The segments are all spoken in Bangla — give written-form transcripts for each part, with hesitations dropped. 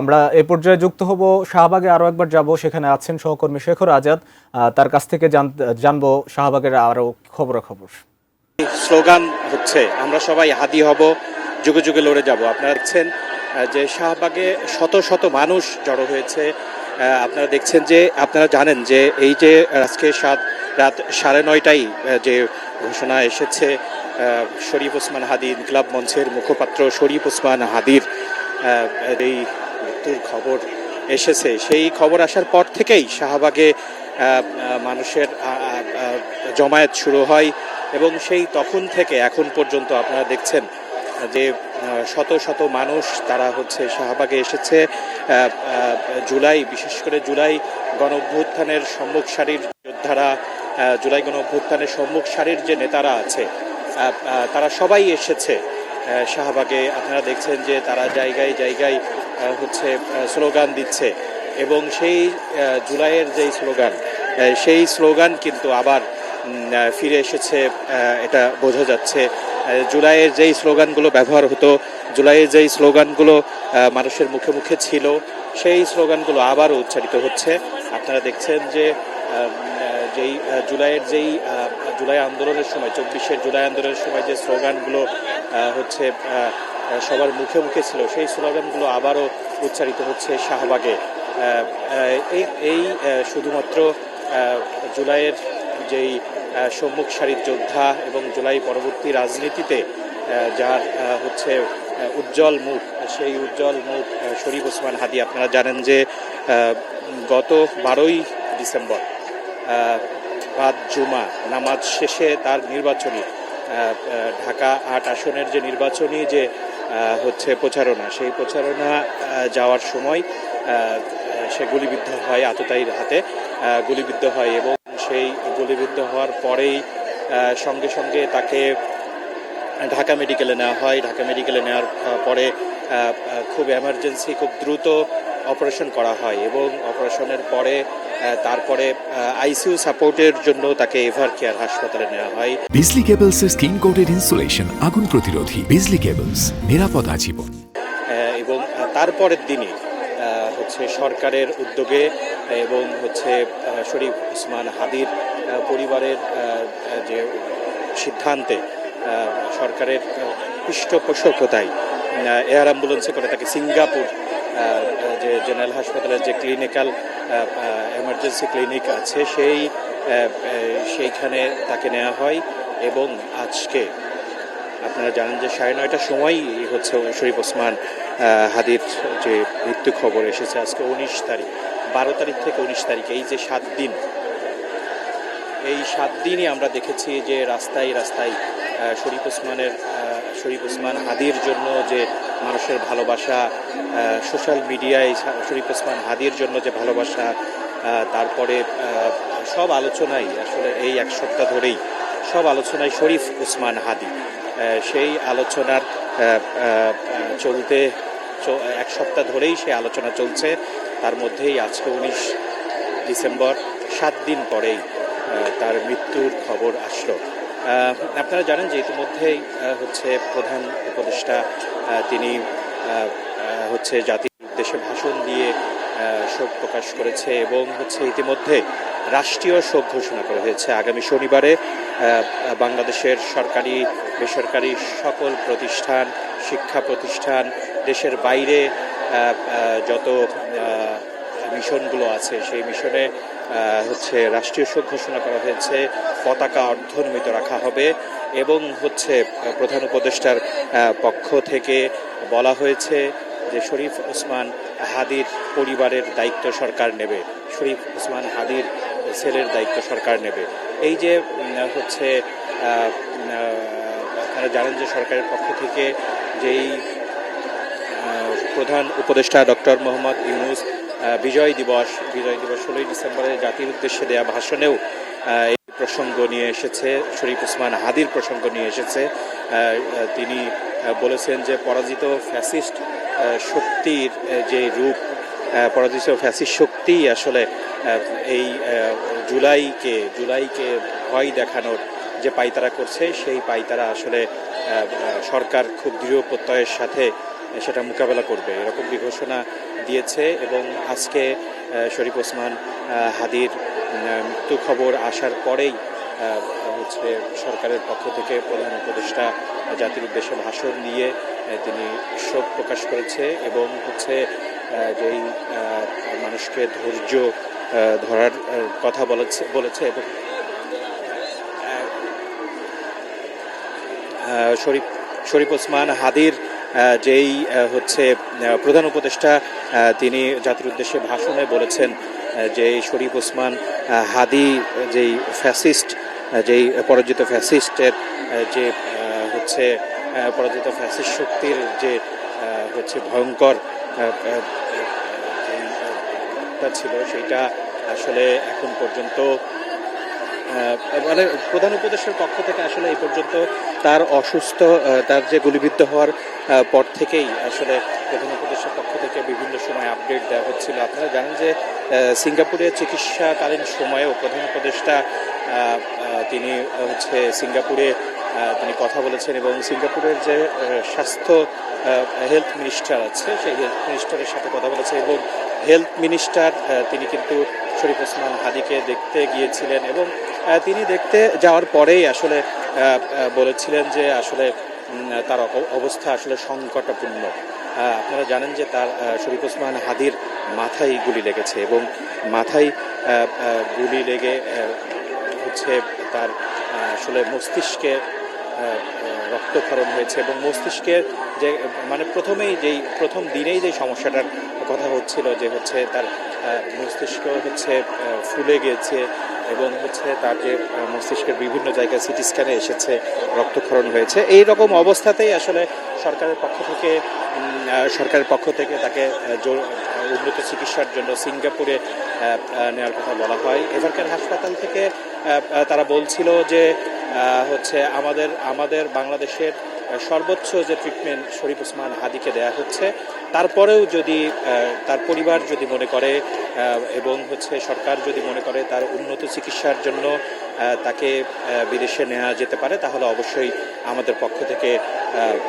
আমরা এই পর্যায়ে যুক্ত হব শাহবাগে, আরো একবার যাব, সেখানে আছেন সহকর্মী শেখর আজাদ। তার কাছ থেকে জানবো শাহবাগের আরো খবরাখবর। স্লোগান হচ্ছে আমরা সবাই হাদি হব, যুগে যুগে লড়ে যাব। আপনারা দেখছেন যে শাহবাগে শত শত মানুষ জড়ো হয়েছে। আপনারা দেখছেন যে আপনারা জানেন যে এই যে আজকে রাত 9:30টায় যে ঘোষণা এসেছে শরীফ ওসমান হাদি ইনকিলাব মঞ্চের মুখপাত্র শরীফ ওসমান হাদির এই মৃত্যুর খবর এসেছে, সেই খবর আসার পর থেকেই শাহবাগে মানুষের জমায়েত শুরু হয় এবং সেই তখন থেকে এখন পর্যন্ত আপনারা দেখছেন যে শত শত মানুষ তারা শাহবাগে এসেছে। বিশেষ করে জুলাই গণ অভ্যুত্থানের সম্মুখ সারির যোদ্ধারা, জুলাই গণ অভ্যুত্থানের সম্মুখ সারির যে নেতারা আছে তারা সবাই এসেছে শাহবাগে। আপনারা দেখছেন যে তারা জায়গায় জায়গায় স্লোগান দিচ্ছে এবং সেই জুলাইয়ের যেই স্লোগান, সেই স্লোগান কিন্তু আবার ফিরে এসেছে, এটা বোঝা যাচ্ছে। জুলাইয়ের যেই স্লোগানগুলো ব্যবহার হতো, জুলাইয়ের যেই স্লোগানগুলো মানুষের মুখে মুখে ছিল, সেই স্লোগানগুলো আবারও উচ্চারিত হচ্ছে। আপনারা দেখছেন যে জুলাই আন্দোলনের সময়, 24শে জুলাই আন্দোলনের সময় যে স্লোগানগুলো সবার মুখে মুখে ছিল, সেই স্লোগানগুলো আবারও উচ্চারিত হচ্ছে শাহবাগে। এই শুধুমাত্র জুলাইয়ের যেই সম্মুখ সারির যোদ্ধা এবং জুলাই পরবর্তী রাজনীতিতে যার উজ্জ্বল মুখ, সেই উজ্জ্বল মুখ শরীফ ওসমান হাদি। আপনারা জানেন যে গত 12ই ডিসেম্বর বাদ জুমা নামাজ শেষে তার নির্বাচনী ঢাকা 8 আসনের যে নির্বাচনী যে প্রচারণা, সেই প্রচারণা যাওয়ার সময় সে গুলিবিদ্ধ হয়, আততায়ীর হাতে গুলিবিদ্ধ হয় এবং সেই গুলিবিদ্ধ হওয়ার পরেই সঙ্গে সঙ্গে তাকে ঢাকা মেডিকেলে নেওয়া হয়। ঢাকা মেডিকেলে নেওয়ার পরে খুব এমার্জেন্সি, খুব দ্রুত অপারেশন করা হয় এবং অপারেশনের পরে তারপরে আইসিইউ সাপোর্টের জন্য তাকে এভার কেয়ার হাসপাতালে নেওয়া হয়। বিজলি কেবলস এর স্কিন কোটেড ইনসুলেশন আগুন প্রতিরোধী। বিজলি কেবলস, নিরাপদ আজীবন। এবং তারপরের দিনই সরকারের উদ্যোগে এবং শরীফ ওসমান হাদির পরিবারের যে সিদ্ধান্তে, সরকারের পৃষ্ঠপোষকতায় এয়ার অ্যাম্বুলেন্সে করে তাকে সিঙ্গাপুর যে জেনারেল হাসপাতালের যে ক্লিনিক্যাল এমার্জেন্সি ক্লিনিক আছে সেইখানে তাকে নেওয়া হয় এবং আজকে আপনারা জানেন যে 9:30টার সময় শরীফ ওসমান হাদির যে মৃত্যু খবর এসেছে। আজকে 19 তারিখ, 12 তারিখ থেকে 19 তারিখ, এই যে 7 দিন, এই 7 দিনই আমরা দেখেছি যে রাস্তায় রাস্তায় শরীফ ওসমান হাদির জন্য যে মানুষের ভালোবাসা, সোশ্যাল মিডিয়ায় শরীফ ওসমান হাদির জন্য যে ভালোবাসা, তারপরে সব আলোচনায় আসলে এই 1 সপ্তাহ ধরেই সব আলোচনায় শরীফ ওসমান হাদি। সেই আলোচনার চলতে 1 সপ্তাহ ধরেই সেই আলোচনা চলছে। তার মধ্যেই আজকে 19 ডিসেম্বর, 7 দিন পরেই তার মৃত্যুর খবর আসলো। আপনারা জানেন যে ইতিমধ্যেই প্রধান উপদেষ্টা তিনি জাতির উদ্দেশ্যে ভাষণ দিয়ে শোক প্রকাশ করেছে এবং ইতিমধ্যে রাষ্ট্রীয় শোক ঘোষণা করা হয়েছে। আগামী শনিবারে বাংলাদেশের সরকারি বেসরকারি সকল প্রতিষ্ঠান, শিক্ষা প্রতিষ্ঠান, দেশের বাইরে যত মিশনগুলো আছে, সেই মিশনে রাষ্ট্রীয় শোক ঘোষণা করা হয়েছে। পতাকা অর্ধনমিত রাখা হবে এবং প্রধান উপদেষ্টার পক্ষ থেকে বলা হয়েছে যে শরীফ ওসমান হাদির পরিবারের দায়িত্ব সরকার নেবে, শরীফ ওসমান হাদির ছেলের দায়িত্ব সরকার নেবে। এই যে আপনারা জানেন যে সরকারের পক্ষ থেকে যেই প্রধান উপদেষ্টা ডক্টর মোহাম্মদ ইউনূস বিজয় দিবস 16ই ডিসেম্বরে জাতির উদ্দেশ্যে দেয়া ভাষণেও এই প্রসঙ্গ নিয়ে এসেছে, শরীফ ওসমান হাদির প্রসঙ্গ নিয়ে এসেছে। তিনি বলেছেন যে পরাজিত ফ্যাসিস্ট শক্তির যে রূপ, পরাজিত ফ্যাসিস্ট শক্তি আসলে এই জুলাইকে ভয় দেখানোর যে পাইতারা করছে, সেই পাইতারা আসলে সরকার খুব দৃঢ় প্রত্যয়ের সাথে সেটা মোকাবেলা করবে, এরকম ঘোষণা দিয়েছে এবং আজকে শরীফ ওসমান হাদির মৃত্যু খবর আসার পরেই হচ্ছে সরকারের পক্ষ থেকে প্রধান উপদেষ্টা জাতির উদ্দেশ্যে ভাষণ দিয়ে তিনি শোক প্রকাশ করেছে এবং হচ্ছে যেই মানুষকে ধৈর্য ধরার কথা বলেছে এবং শরীফ ওসমান হাদির যেই হচ্ছে প্রধান উপদেষ্টা তিনি জাতির উদ্দেশ্যে ভাষণে বলেছেন যে শরীফ ওসমান হাদি যেই ফ্যাসিস্ট যেই পরাজিত ফ্যাসিস্টের যে হচ্ছে পরাজিত ফ্যাসিস্ট শক্তির যে হচ্ছে ভয়ঙ্কর ছিল সেইটা আসলে এখন পর্যন্ত মানে প্রধান উপদেষ্টার পক্ষ থেকে আসলে এই পর্যন্ত তার অসুস্থ তার যে গুলিবিদ্ধ হওয়ার পর থেকেই আসলে প্রধান উপদেষ্টার পক্ষ থেকে বিভিন্ন সময় আপডেট দেওয়া হচ্ছিল। আপনারা জানেন যে সিঙ্গাপুরে চিকিৎসাকালীন সময়েও প্রধান উপদেষ্টা তিনি হচ্ছে সিঙ্গাপুরে তিনি কথা বলেছেন এবং সিঙ্গাপুরের যে স্বাস্থ্য হেলথ মিনিস্টার আছে সেই হেলথ মিনিস্টারের সাথে কথা বলেছে এবং হেলথ মিনিস্টার তিনি কিন্তু শরীফ ওসমান হাদিকে দেখতে গিয়েছিলেন এবং তিনি দেখতে যাওয়ার পরেই আসলে বলেছিলেন যে আসলে তার অবস্থা আসলে সংকটাপূর্ণ। আপনারা জানেন যে তার শরীফ ওসমান হাদির মাথায় গুলি লেগেছে এবং মাথায় গুলি লেগে হচ্ছে তার আসলে মস্তিষ্কে রক্তক্ষরণ হয়েছে এবং মস্তিষ্কের যে মানে প্রথম দিনেই যে সমস্যাটার কথা হচ্ছিল যে হচ্ছে তার মস্তিষ্ক হচ্ছে ফুলে গিয়েছে এবং হচ্ছে তার যে মস্তিষ্কের বিভিন্ন জায়গায় সিটি স্ক্যানে এসেছে রক্তক্ষরণ হয়েছে। এই রকম অবস্থাতেই আসলে সরকারের পক্ষ থেকে তাকে উন্নত চিকিৎসার জন্য সিঙ্গাপুরে নেওয়ার কথা বলা হয়। এভারকেয়ার হাসপাতাল থেকে তারা বলছিল যে হচ্ছে আমাদের বাংলাদেশের সর্বোচ্চ যে ট্রিটমেন্ট শরীফ ওসমান হাদিকে দেয়া হচ্ছে, তারপরেও যদি তার পরিবার যদি মনে করে এবং হচ্ছে সরকার যদি মনে করে তার উন্নত চিকিৎসার জন্য তাকে বিদেশে নেওয়া যেতে পারে তাহলে অবশ্যই আমাদের পক্ষ থেকে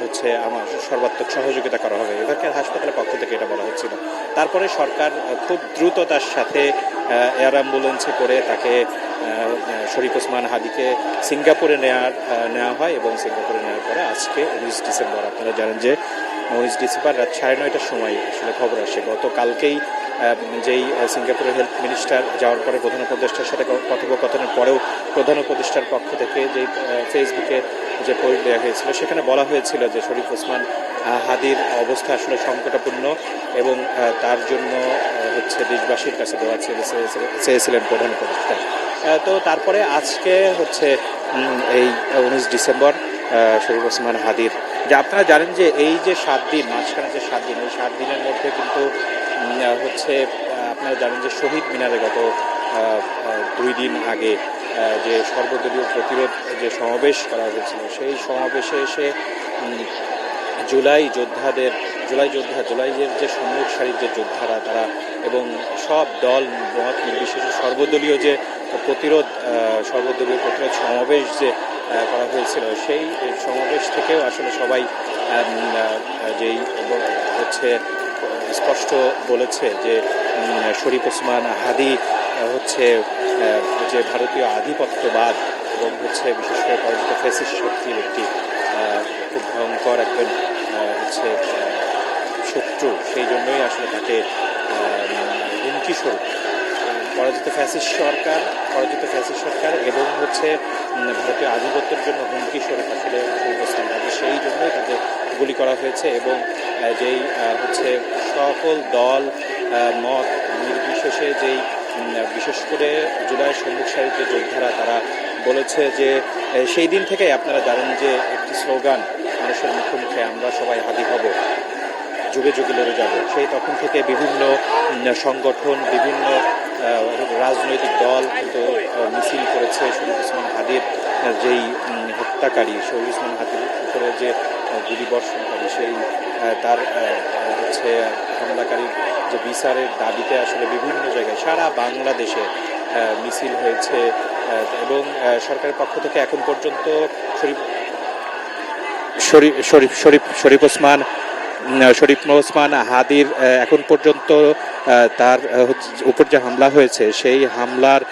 হচ্ছে আমার সর্বাত্মক সহযোগিতা করা হবে। এভারকেয়ার হাসপাতালের পক্ষ থেকে এটা বলা হচ্ছিল। তারপরে সরকার খুব দ্রুততার সাথে এয়ার অ্যাম্বুলেন্সে করে তাকে শরীফ ওসমান হাদিকে সিঙ্গাপুরে নেওয়া হয় এবং সিঙ্গাপুরে নেওয়ার পরে আজকে 19 ডিসেম্বর আপনারা জানেন যে 19 ডিসেম্বর রাত 9:30টার সময় আসলে খবর আসে। গতকালকেই যেই সিঙ্গাপুরের হেলথ মিনিস্টার যাওয়ার পরে প্রধান উপদেষ্টার সাথে কথোপকথনের পরেও প্রধান উপদেষ্টার পক্ষ থেকে যেই ফেসবুকে যে পোস্ট দেওয়া হয়েছিল সেখানে বলা হয়েছিল যে শরীফ ওসমান হাদির অবস্থা আসলে সংকটাপূর্ণ এবং তার জন্য হচ্ছে দেশবাসীর কাছে দোয়া চেয়েছিলেন প্রধান উপদেষ্টা। তো তারপরে আজকে হচ্ছে এই 19 ডিসেম্বর শরীফ ওসমান হাদির যে আপনারা জানেন যে এই যে 7 দিন মাঝখানে যে 7 দিন এই 7 দিনের মধ্যে কিন্তু হচ্ছে আপনারা জানেন যে শহীদ মিনারে গত 2 দিন আগে যে সর্বদলীয় প্রতিরোধ যে সমাবেশ করা হয়েছিল সেই সমাবেশে এসে জুলাইয়ের যে সম্মুখ সারির যে যোদ্ধারা তারা এবং সব দল মত নির্বিশেষে সর্বদলীয় প্রতিরোধ সমাবেশ যে করা হয়েছিল সেই সমাবেশ থেকেও আসলে সবাই যেই হচ্ছে স্পষ্ট বলেছে যে শরীফ ওসমান হাদি হচ্ছে যে ভারতীয় আধিপত্যবাদ এবং হচ্ছে বিশেষ করে পরাজিত ফ্যাসিস্ট শক্তির একটি খুব ভয়ঙ্কর একজন হচ্ছে শত্রু, সেই জন্যই আসলে তাকে হুমকি স্বরূপ পরাজিত ফ্যাসিস্ট সরকার এবং হচ্ছে ভারতীয় আধিপত্যের জন্য হুমকি স্বরূপ আসলে শরীফ ওসমান হাদি সেই জন্যই তাকে গুলি করা হয়েছে এবং যেই হচ্ছে সকল দল মত নির্বিশেষে যেই বিশেষ করে জুলাইয়ের সম্মুখ সারির যে যোদ্ধারা তারা বলেছে যে সেই দিন থেকে আপনারা জানেন যে একটি স্লোগান মানুষের মুখে মুখে আমরা সবাই হাদি হব, যুগে যুগে লড়ে যাব, সেই তখন থেকে বিভিন্ন সংগঠন বিভিন্ন রাজনৈতিক দল কিন্তু মিছিল করেছে শরীফ ওসমান হাদির যেই হত্যাকারী শরীফ ওসমান হাদির উপরে যে গুলি বর্ষণকারী সেই তার হচ্ছে হামলাকারীর যে বিচারের দাবিতে আসলে বিভিন্ন জায়গায় সারা বাংলাদেশে মিছিল হয়েছে এবং সরকারের পক্ষ থেকে এখন পর্যন্ত শরীফ ওসমান শরীফ ওসমান হাদির এখন পর্যন্ত তার উপর যে হামলা হয়েছে সেই হামলার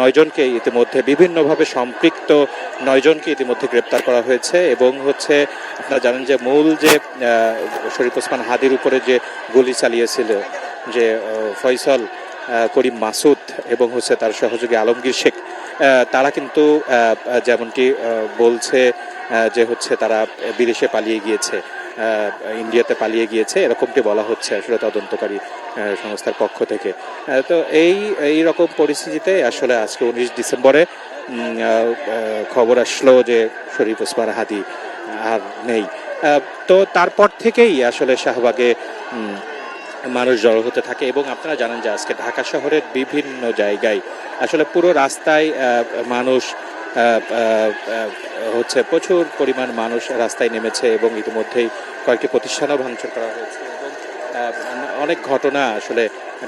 9 জনকে ইতিমধ্যে বিভিন্নভাবে সম্পৃক্ত 9 জনকে ইতিমধ্যে গ্রেপ্তার করা হয়েছে এবং হচ্ছে আপনারা জানেন যে মূল যে শরীফ ওসমান হাদির উপরে যে গুলি চালিয়েছিল যে ফয়সল করিম মাসুদ এবং হচ্ছে তার সহযোগী আলমগীর শেখ, তারা কিন্তু যেমনটি বলছে যে হচ্ছে তারা বিদেশে পালিয়ে গিয়েছে, ইন্ডিয়াতে পালিয়ে গিয়েছে, এরকমটি বলা হচ্ছে আসলে তদন্তকারী সংস্থার পক্ষ থেকে। তো এই রকম পরিস্থিতিতে আসলে আজকে 19 ডিসেম্বরে খবর আসলো যে শরীফ ওসমান হাদি আর নেই। তো তারপর থেকেই আসলে শাহবাগে মানুষ জড়ো হতে থাকে এবং আপনারা জানেন যে আজকে ঢাকা শহরের বিভিন্ন জায়গায় আসলে পুরো রাস্তায় মানুষ হচ্ছে প্রচুর পরিমাণ মানুষ রাস্তায় নেমেছে এবং ইতিমধ্যেই কয়েকটি প্রতিষ্ঠানও ভাঙচুর করা হয়েছে এবং অনেক ঘটনা আসলে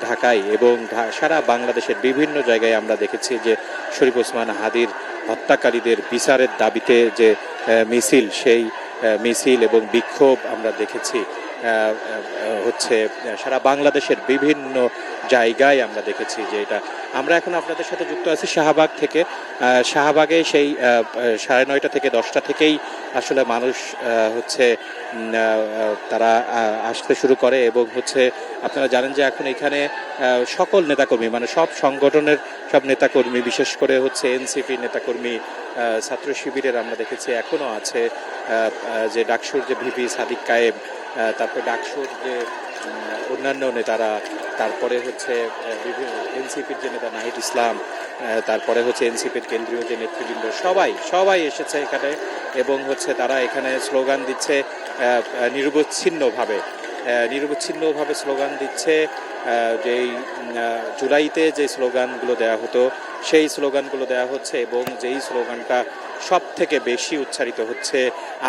ঢাকায় এবং সারা বাংলাদেশের বিভিন্ন জায়গায় আমরা দেখেছি যে শরীফ ওসমান হাদির হত্যাকারীদের বিচারের দাবিতে যে মিছিল, সেই মিছিল এবং বিক্ষোভ আমরা দেখেছি হচ্ছে সারা বাংলাদেশের বিভিন্ন জায়গায় আমরা দেখেছি যে এটা। আমরা এখন আপনাদের সাথে যুক্ত আছি শাহবাগ থেকে। শাহবাগে সেই 9:30 থেকে 10টা থেকেই আসলে মানুষ হচ্ছে তারা আসতে শুরু করে এবং হচ্ছে আপনারা জানেন যে এখন এখানে সকল নেতাকর্মী মানে সব সংগঠনের সব নেতাকর্মী, বিশেষ করে হচ্ছে এনসিপি নেতাকর্মী, ছাত্র শিবিরের আমরা দেখেছি এখনও আছে, যে ডাকসুর যে ভিপি সাদিক কায়েম, তারপরে ডাকসুর যে অন্যান্য নেতারা, তারপরে হচ্ছে বিভিন্ন এনসিপির যে নেতা নাহিদ ইসলাম, তারপরে হচ্ছে এনসিপির কেন্দ্রীয় যে নেতৃবৃন্দ সবাই এসেছে এখানে এবং হচ্ছে তারা এখানে স্লোগান দিচ্ছে নিরবচ্ছিন্নভাবে স্লোগান দিচ্ছে। যেই জুলাইতে যে স্লোগানগুলো দেওয়া হতো সেই স্লোগানগুলো দেওয়া হচ্ছে এবং যেই স্লোগানটা সব থেকে বেশি উচ্চারিত হচ্ছে,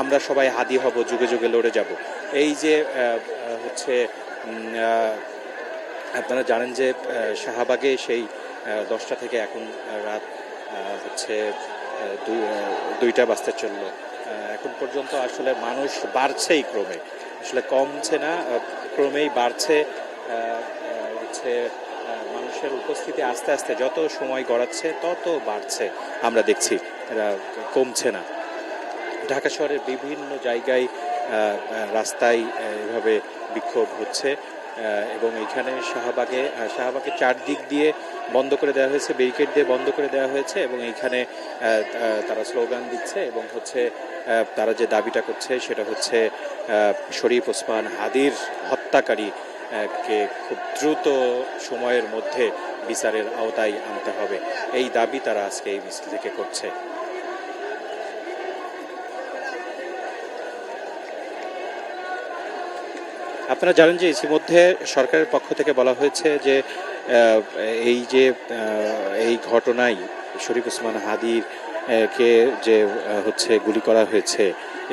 আমরা সবাই হাদি হব, যুগে যুগে লড়ে যাব। এই যে হচ্ছে আপনারা জানেন যে শাহবাগে সেই 10টা থেকে এখন রাত হচ্ছে 2টা বাজতে চলল, এখন পর্যন্ত আসলে মানুষ বাড়ছেই, ক্রমে আসলে কমছে না, ক্রমেই বাড়ছে। হচ্ছে মানুষের উপস্থিতি আস্তে আস্তে যত সময় গড়াচ্ছে তত বাড়ছে, আমরা দেখছি কমছে না। ঢাকা শহরের বিভিন্ন জায়গায় রাস্তায় এভাবে বিক্ষোভ হচ্ছে এবং এইখানে শাহবাগে চারদিক দিয়ে বন্ধ করে দেওয়া হয়েছে, ব্যারিকেড দিয়ে বন্ধ করে দেওয়া হয়েছে এবং এইখানে তারা স্লোগান দিচ্ছে এবং হচ্ছে তারা যে দাবিটা করছে সেটা হচ্ছে শরীফ ওসমান হাদির হত্যাকারী কে খুব দ্রুত সময়ের মধ্যে বিচারের আওতায় আনতে হবে, এই দাবি তারা আজকে এই মিছিল থেকে করছে। আপনারা জানেন যে ইতিমধ্যে সরকারের পক্ষ থেকে বলা হয়েছে যে এই ঘটনায় শরীফ ওসমান হাদির কে যে হচ্ছে গুলি করা হয়েছে,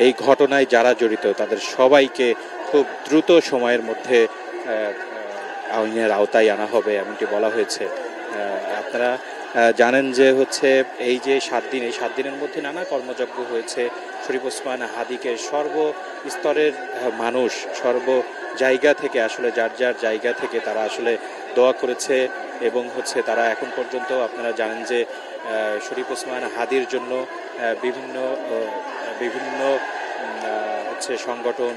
এই ঘটনায় যারা জড়িত তাদের সবাইকে খুব দ্রুত সময়ের মধ্যে আইনের আওতায় আনা হবে, এমনটি বলা হয়েছে। আপনারা জানেন যে হচ্ছে এই যে 7 দিন, এই 7 দিনের মধ্যে নানা কর্মযজ্ঞ হয়েছে। শরীফ ওসমান হাদিকে সর্বস্তরের মানুষ সর্ব জায়গা থেকে আসলে যার জায়গা থেকে তারা আসলে দোয়া করেছে এবং হচ্ছে তারা এখন পর্যন্ত আপনারা জানেন যে শরীফ ওসমান হাদির জন্য বিভিন্ন হচ্ছে সংগঠন,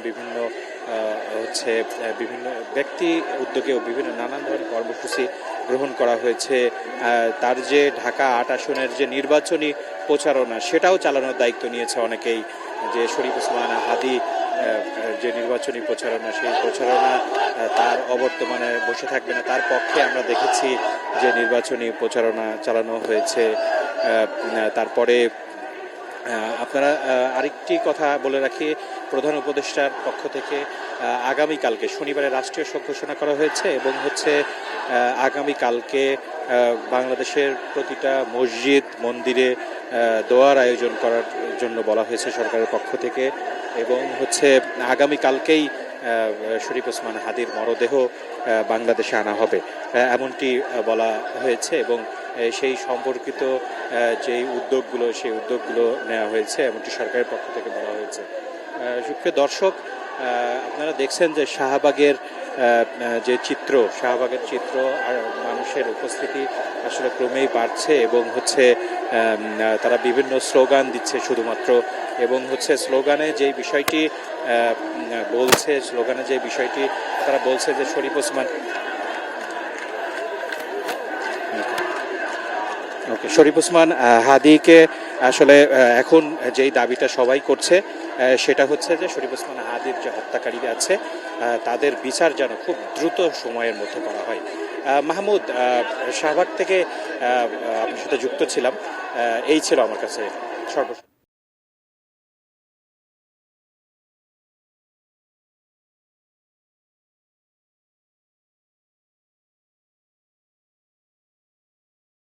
বিভিন্ন ব্যক্তি উদ্যোগেও বিভিন্ন নানান ধরনের কর্মসূচি গ্রহণ করা হয়েছে। তার যে ঢাকা 8 আসনের যে নির্বাচনী প্রচারণা সেটাও চালানোর দায়িত্ব নিয়েছে অনেকেই, যে শরীফ ওসমান হাদি যে নির্বাচনী প্রচারণা, সেই প্রচারণা তার অবর্তমানে বসে থাকবে না, তার পক্ষে আমরা দেখেছি যে নির্বাচনী প্রচারণা চালানো হয়েছে। তারপরে আপনারা আরেকটি কথা বলে রাখি, প্রধান উপদেষ্টার পক্ষ থেকে আগামীকালকে শনিবারে রাষ্ট্রীয় শোক ঘোষণা করা হয়েছে এবং হচ্ছে আগামীকালকে বাংলাদেশের প্রতিটা মসজিদ মন্দিরে দোয়ার আয়োজন করার জন্য বলা হয়েছে সরকারের পক্ষ থেকে এবং হচ্ছে আগামীকালকেই শরীফ ওসমান হাদির মরদেহ বাংলাদেশে আনা হবে এমনটি বলা হয়েছে এবং সেই সম্পর্কিত যেই উদ্যোগগুলো সেই উদ্যোগগুলো নেওয়া হয়েছে এমনটি সরকারের পক্ষ থেকে বলা হয়েছে। সুপ্রিয় দর্শক, আপনারা দেখছেন যে শাহবাগের যে চিত্র, শাহবাগের চিত্র আর মানুষের উপস্থিতি আসলে ক্রমেই বাড়ছে এবং হচ্ছে তারা বিভিন্ন স্লোগান দিচ্ছে শুধুমাত্র, এবং হচ্ছে স্লোগানে যে বিষয়টি তারা বলছে যে শরীফ ওসমান শরীফ ওসমান হাদিকে আসলে এখন যেই দাবিটা সবাই করছে সেটা হচ্ছে যে শরীফ ওসমান হাদির যে হত্যাকারী আছে তাদের বিচার যেন খুব দ্রুত সময়ের মধ্যে করা হয়। মাহমুদ, শাহবাগ থেকে আপনার সাথে যুক্ত ছিলাম, এই ছিল আমার কাছে সর্বশেষ।